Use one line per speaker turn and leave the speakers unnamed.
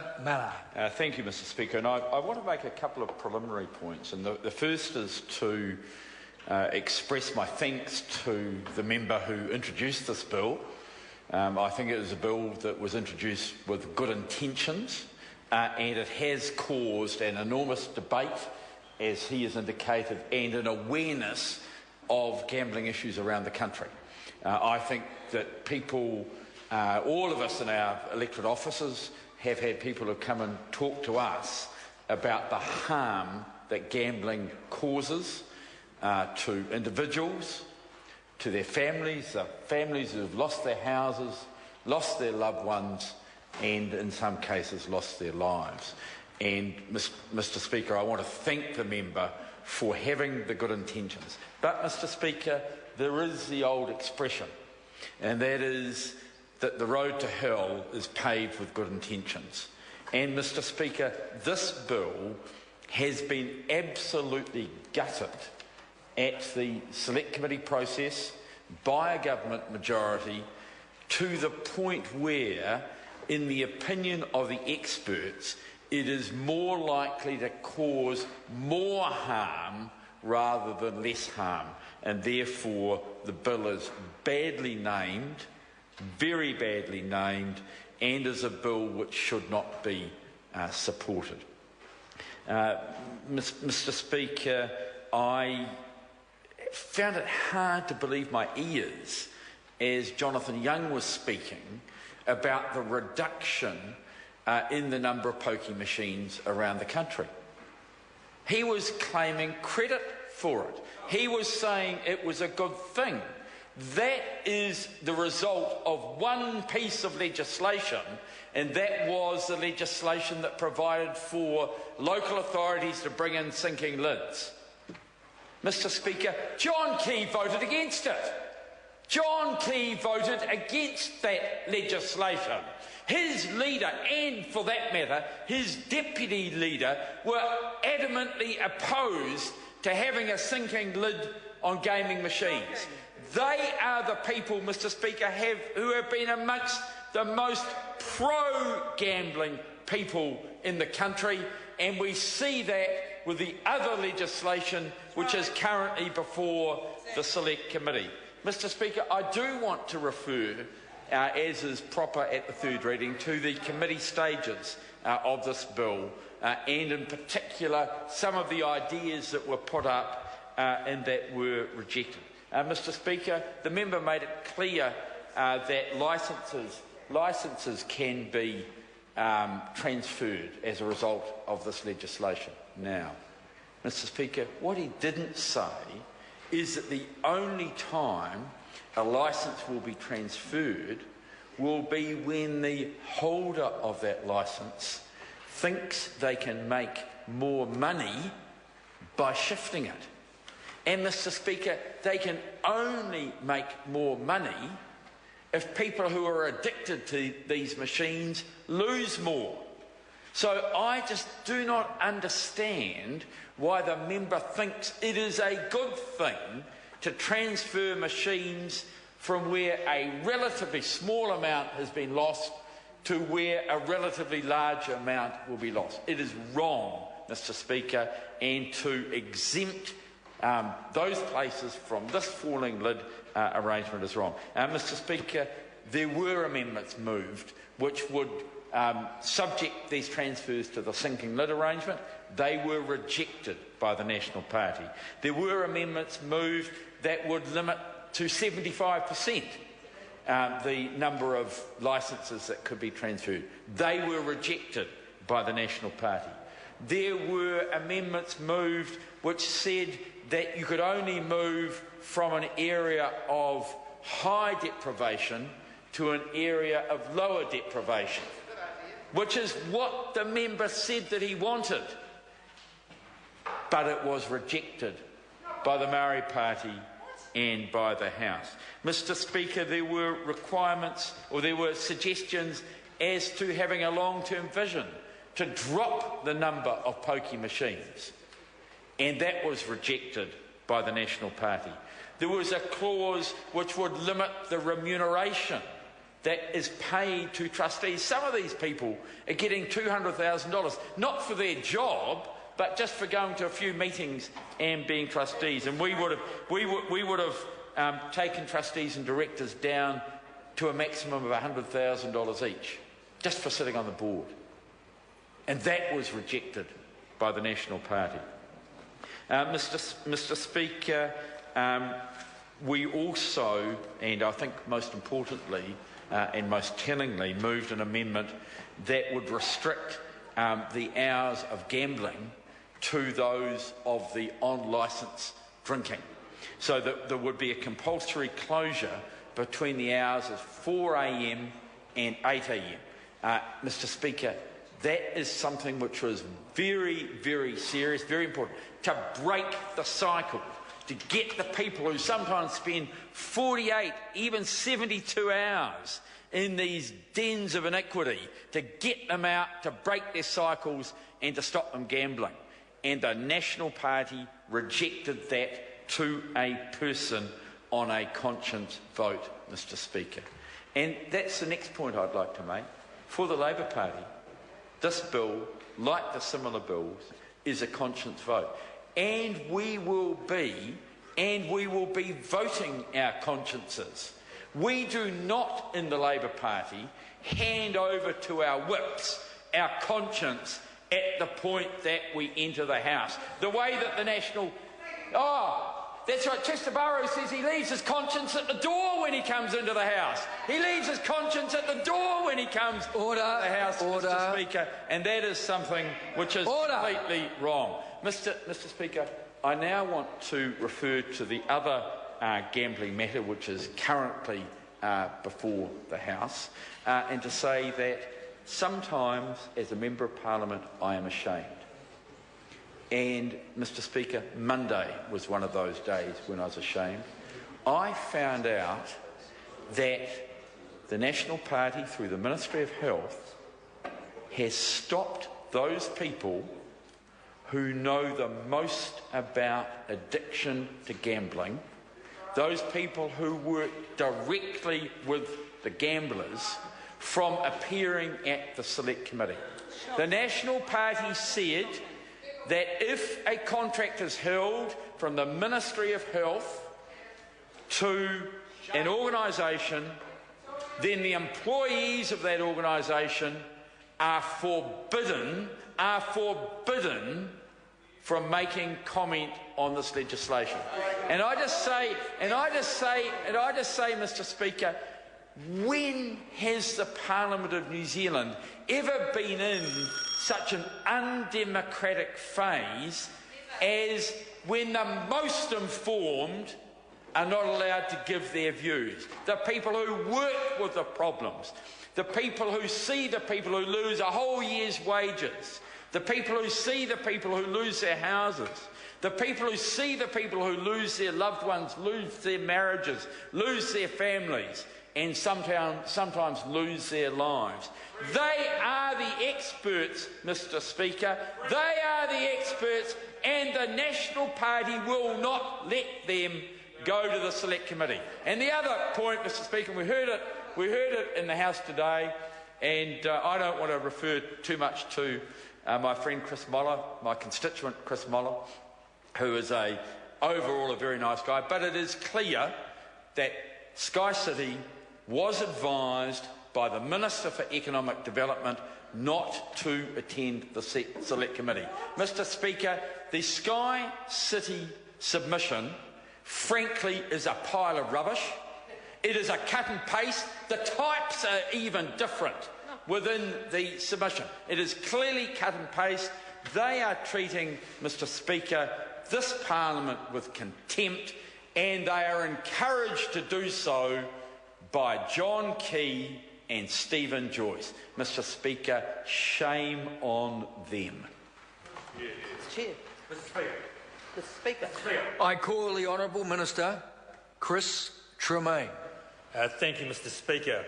Thank you, Mr. Speaker. And I want to make a couple of preliminary points. And the first is to express my thanks to the member who introduced this bill. I think it was a bill that was introduced with good intentions, and it has caused an enormous debate, as he has indicated, and an awareness of gambling issues around the country. I think that people, all of us in our electorate offices, have had people who come and talk to us about the harm that gambling causes to individuals, to their families, the families who have lost their houses, lost their loved ones, and in some cases lost their lives. And Mr. Speaker, I want to thank the member for having the good intentions. But Mr. Speaker, there is the old expression, and that is that the road to hell is paved with good intentions. And Mr. Speaker, this bill has been absolutely gutted at the Select Committee process by a government majority, to the point where, in the opinion of the experts, it is more likely to cause more harm rather than less harm. And therefore, the bill is badly named, very badly named, and is a bill which should not be supported. Mr. Speaker, I found it hard to believe my ears as Jonathan Young was speaking about the reduction in the number of pokie machines around the country. He was claiming credit for it. He was saying it was a good thing. That is the result of one piece of legislation, and that was the legislation that provided for local authorities to bring in sinking lids. Mr. Speaker, John Key voted against it. John Key voted against that legislation. His leader, and for that matter, his deputy leader, were adamantly opposed to having a sinking lid on gaming machines. They are the people, Mr. Speaker, who have been amongst the most pro-gambling people in the country, and we see that with the other legislation which is currently before the Select Committee. Mr. Speaker, I do want to refer, as is proper at the third reading, to the committee stages of this bill, and in particular some of the ideas that were put up and that were rejected. Mr. Speaker, the member made it clear that licences can be transferred as a result of this legislation. Now, Mr. Speaker, what he didn't say is that the only time a licence will be transferred will be when the holder of that licence thinks they can make more money by shifting it. And, Mr. Speaker, they can only make more money if people who are addicted to these machines lose more. So I just do not understand why the member thinks it is a good thing to transfer machines from where a relatively small amount has been lost to where a relatively large amount will be lost. It is wrong, Mr. Speaker, and to exempt those places from this falling lid arrangement is wrong. Mr. Speaker, there were amendments moved which would subject these transfers to the sinking lid arrangement. They were rejected by the National Party. There were amendments moved that would limit to 75% the number of licences that could be transferred. They were rejected by the National Party. There were amendments moved which said that you could only move from an area of high deprivation to an area of lower deprivation, which is what the member said that he wanted. But it was rejected by the Maori Party and by the House. Mr. Speaker, there were requirements, or there were suggestions as to having a long-term vision to drop the number of pokie machines, and that was rejected by the National Party. There was a clause which would limit the remuneration that is paid to trustees. Some of these people are getting $200,000, not for their job, but just for going to a few meetings and being trustees. And we would have taken trustees and directors down to a maximum of $100,000 each, just for sitting on the board. And that was rejected by the National Party. Mr. Speaker, we also, and I think most importantly and most tellingly, moved an amendment that would restrict the hours of gambling to those of the on-licence drinking, so that there would be a compulsory closure between the hours of 4 a.m. and 8 a.m. Mr. Speaker, that is something which was very, very serious, very important, to break the cycle, to get the people who sometimes spend 48, even 72 hours in these dens of iniquity, to get them out, to break their cycles and to stop them gambling. And the National Party rejected that to a person on a conscience vote, Mr. Speaker. And that's the next point I'd like to make. For the Labour Party, this bill, like the similar bills, is a conscience vote. And we will be voting our consciences. We do not, in the Labour Party, hand over to our whips our conscience at the point that we enter the House. The way that the National... Oh, that's right, Chester Barrow says he leaves his conscience at the door when he comes into the House. He leaves his conscience at the door when he comes into the House, Mr. Speaker, and that is something which is completely wrong. Mr. Speaker, I now want to refer to the other gambling matter which is currently before the House, and to say that sometimes, as a Member of Parliament, I am ashamed. And, Mr. Speaker, Monday was one of those days when I was ashamed. I found out that the National Party, through the Ministry of Health, has stopped those people who know the most about addiction to gambling, those people who work directly with the gamblers, from appearing at the Select Committee. The National Party said that if a contract is held from the Ministry of Health to an organisation, then the employees of that organisation are forbidden from making comment on this legislation. And I just say, Mr. Speaker, when has the Parliament of New Zealand ever been in such an undemocratic phase as when the most informed are not allowed to give their views? The people who work with the problems, the people who see the people who lose a whole year's wages, the people who see the people who lose their houses, the people who see the people who lose their loved ones, lose their marriages, lose their families, and sometimes lose their lives. They are the experts, Mr. Speaker. They are the experts, and the National Party will not let them go to the Select Committee. And the other point, Mr. Speaker, we heard it in the House today, and I don't want to refer too much to my friend Chris Moller, my constituent Chris Moller, who is overall a very nice guy, but it is clear that Sky City was advised by the Minister for Economic Development not to attend the Select Committee. Mr. Speaker, the Sky City submission, frankly, is a pile of rubbish. It is a cut and paste. The types are even different within the submission. It is clearly cut and paste. They are treating, Mr. Speaker, this Parliament with contempt, and they are encouraged to do so by John Key and Stephen Joyce. Mr. Speaker, shame on them.
Chair.
Mr. Speaker. I call the Honourable Minister Chris Tremaine.
Thank you, Mr. Speaker.